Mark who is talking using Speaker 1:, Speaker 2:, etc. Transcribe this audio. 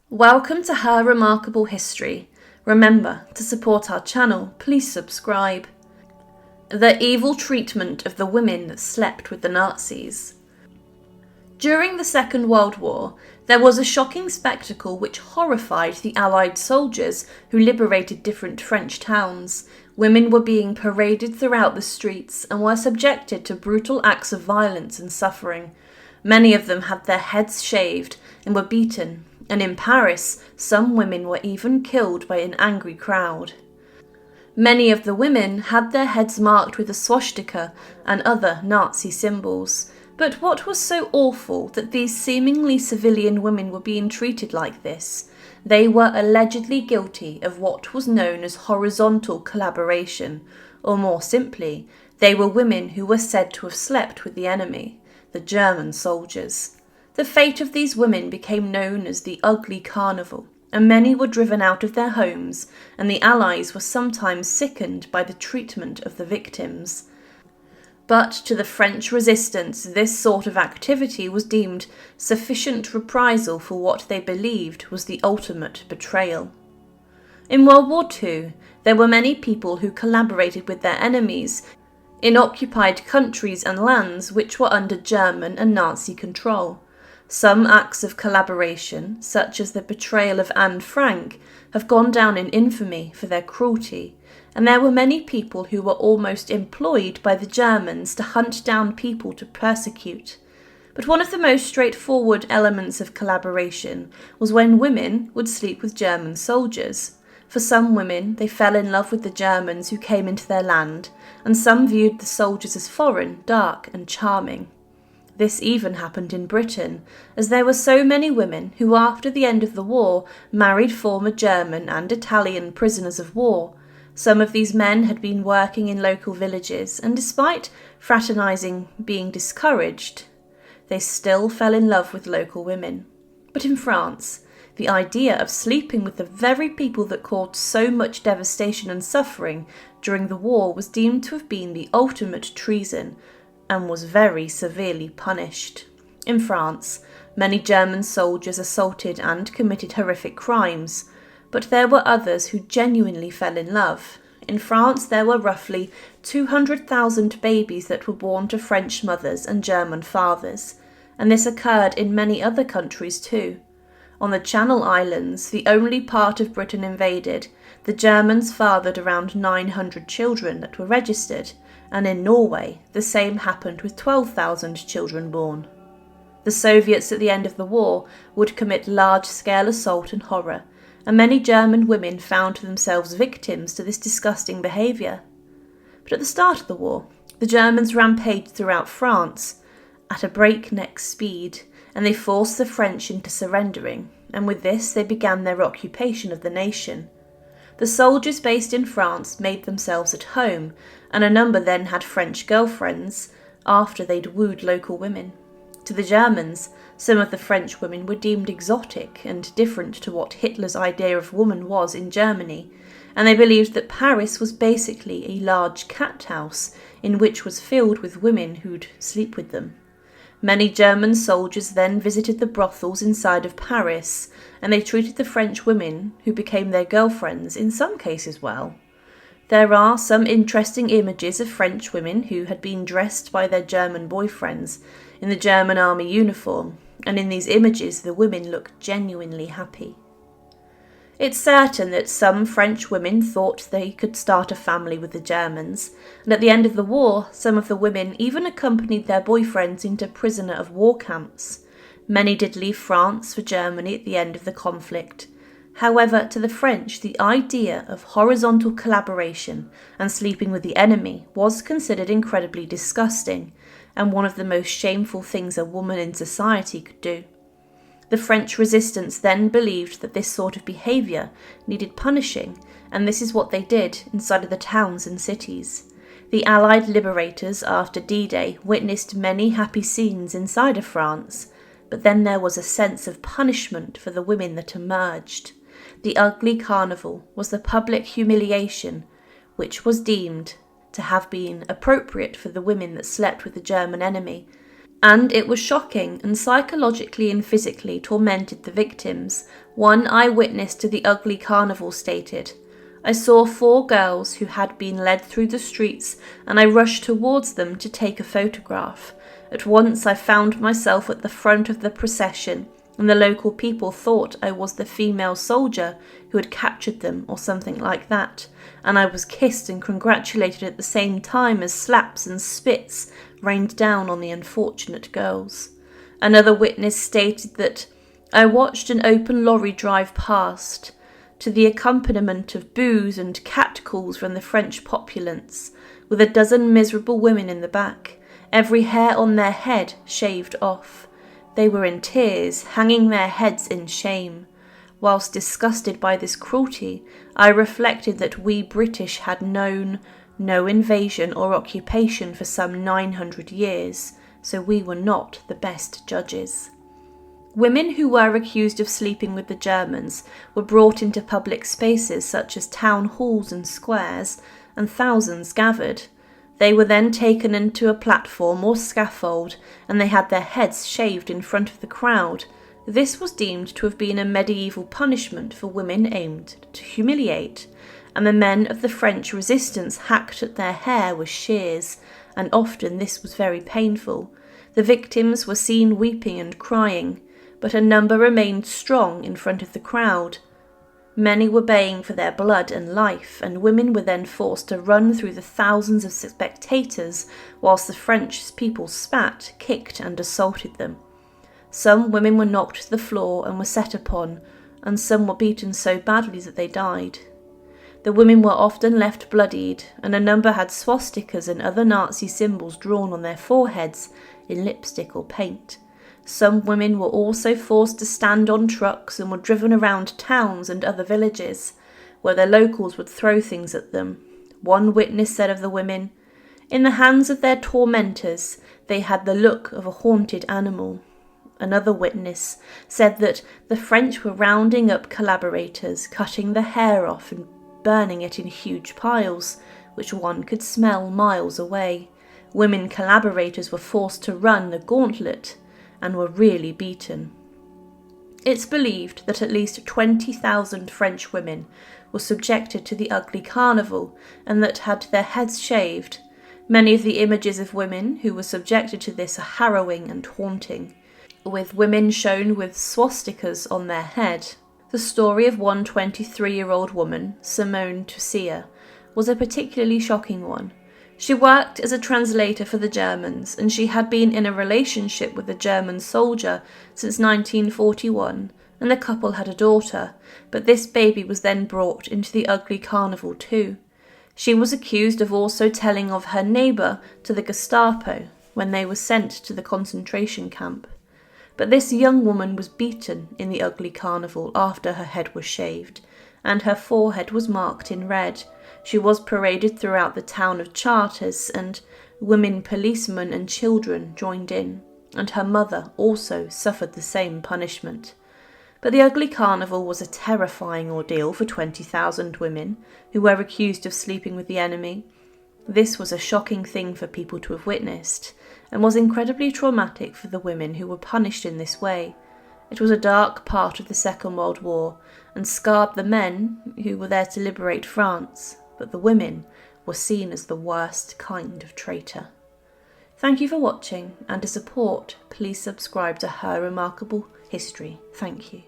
Speaker 1: Welcome to Her Remarkable History. Remember, to support our channel, please subscribe. The evil treatment of the women that slept with the Nazis. During the Second World War, there was a shocking spectacle which horrified the Allied soldiers who liberated different French towns. Women were being paraded throughout the streets and were subjected to brutal acts of violence and suffering. Many of them had their heads shaved and were beaten, and in Paris, some women were even killed by an angry crowd. Many of the women had their heads marked with a swastika and other Nazi symbols. But what was so awful that these seemingly civilian women were being treated like this? They were allegedly guilty of what was known as horizontal collaboration, or more simply, they were women who were said to have slept with the enemy, the German soldiers. The fate of these women became known as the ugly carnival, and many were driven out of their homes, and the Allies were sometimes sickened by the treatment of the victims. But to the French resistance, this sort of activity was deemed sufficient reprisal for what they believed was the ultimate betrayal. In World War II, there were many people who collaborated with their enemies in occupied countries and lands which were under German and Nazi control. Some acts of collaboration, such as the betrayal of Anne Frank, have gone down in infamy for their cruelty, and there were many people who were almost employed by the Germans to hunt down people to persecute. But one of the most straightforward elements of collaboration was when women would sleep with German soldiers. For some women, they fell in love with the Germans who came into their land, and some viewed the soldiers as foreign, dark, and charming. This even happened in Britain, as there were so many women who after the end of the war married former German and Italian prisoners of war. Some of these men had been working in local villages, and despite fraternizing being discouraged, they still fell in love with local women. But in France, the idea of sleeping with the very people that caused so much devastation and suffering during the war was deemed to have been the ultimate treason, and was very severely punished. In France, many German soldiers assaulted and committed horrific crimes, but there were others who genuinely fell in love. In France, there were roughly 200,000 babies that were born to French mothers and German fathers, and this occurred in many other countries too. On the Channel Islands, the only part of Britain invaded, the Germans fathered around 900 children that were registered, and in Norway, the same happened with 12,000 children born. The Soviets at the end of the war would commit large-scale assault and horror, and many German women found themselves victims to this disgusting behaviour. But at the start of the war, the Germans rampaged throughout France at a breakneck speed, and they forced the French into surrendering, and with this they began their occupation of the nation. The soldiers based in France made themselves at home, and a number then had French girlfriends after they'd wooed local women. To the Germans, some of the French women were deemed exotic and different to what Hitler's idea of woman was in Germany, and they believed that Paris was basically a large cat house in which was filled with women who'd sleep with them. Many German soldiers then visited the brothels inside of Paris, and they treated the French women, who became their girlfriends, in some cases well. There are some interesting images of French women who had been dressed by their German boyfriends in the German army uniform, and in these images the women look genuinely happy. It's certain that some French women thought they could start a family with the Germans, and at the end of the war, some of the women even accompanied their boyfriends into prisoner of war camps. Many did leave France for Germany at the end of the conflict. However, to the French, the idea of horizontal collaboration and sleeping with the enemy was considered incredibly disgusting, and one of the most shameful things a woman in society could do. The French resistance then believed that this sort of behaviour needed punishing, and this is what they did inside of the towns and cities. The Allied liberators after D-Day witnessed many happy scenes inside of France, but then there was a sense of punishment for the women that emerged. The ugly carnival was the public humiliation which was deemed to have been appropriate for the women that slept with the German enemy, And it was shocking and psychologically and physically tormented the victims. One eyewitness to the ugly carnival stated, "I saw 4 girls who had been led through the streets and I rushed towards them to take a photograph. At once I found myself at the front of the procession and the local people thought I was the female soldier who had captured them or something like that, and I was kissed and congratulated at the same time as slaps and spits rained down on the unfortunate girls." Another witness stated that, "I watched an open lorry drive past, to the accompaniment of boos and catcalls from the French populace, with a dozen miserable women in the back, every hair on their head shaved off. They were in tears, hanging their heads in shame. Whilst disgusted by this cruelty, I reflected that we British had known no invasion or occupation for some 900 years, so we were not the best judges." Women who were accused of sleeping with the Germans were brought into public spaces such as town halls and squares, and thousands gathered. They were then taken into a platform or scaffold, and they had their heads shaved in front of the crowd. This was deemed to have been a medieval punishment for women aimed to humiliate, and the men of the French resistance hacked at their hair with shears, and often this was very painful. The victims were seen weeping and crying, but a number remained strong in front of the crowd. Many were baying for their blood and life, and women were then forced to run through the thousands of spectators whilst the French people spat, kicked and assaulted them. Some women were knocked to the floor and were set upon, and some were beaten so badly that they died. The women were often left bloodied, and a number had swastikas and other Nazi symbols drawn on their foreheads in lipstick or paint. Some women were also forced to stand on trucks and were driven around towns and other villages, where the locals would throw things at them. One witness said of the women, "In the hands of their tormentors, they had the look of a haunted animal." Another witness said that the French were rounding up collaborators, cutting the hair off and burning it in huge piles, which one could smell miles away. Women collaborators were forced to run the gauntlet and were really beaten. It's believed that at least 20,000 French women were subjected to the ugly carnival and that had their heads shaved. Many of the images of women who were subjected to this are harrowing and haunting, with women shown with swastikas on their head. The story of one 23-year-old woman, Simone Tussia, was a particularly shocking one. She worked as a translator for the Germans, and she had been in a relationship with a German soldier since 1941, and the couple had a daughter, but this baby was then brought into the ugly carnival too. She was accused of also telling of her neighbour to the Gestapo when they were sent to the concentration camp. But this young woman was beaten in the ugly carnival after her head was shaved, and her forehead was marked in red. She was paraded throughout the town of Chartres, and women policemen and children joined in, and her mother also suffered the same punishment. But the ugly carnival was a terrifying ordeal for 20,000 women who were accused of sleeping with the enemy. This was a shocking thing for people to have witnessed, and was incredibly traumatic for the women who were punished in this way. It was a dark part of the Second World War, and scarred the men who were there to liberate France, but the women were seen as the worst kind of traitor. Thank you for watching, and to support, please subscribe to Her Remarkable History. Thank you.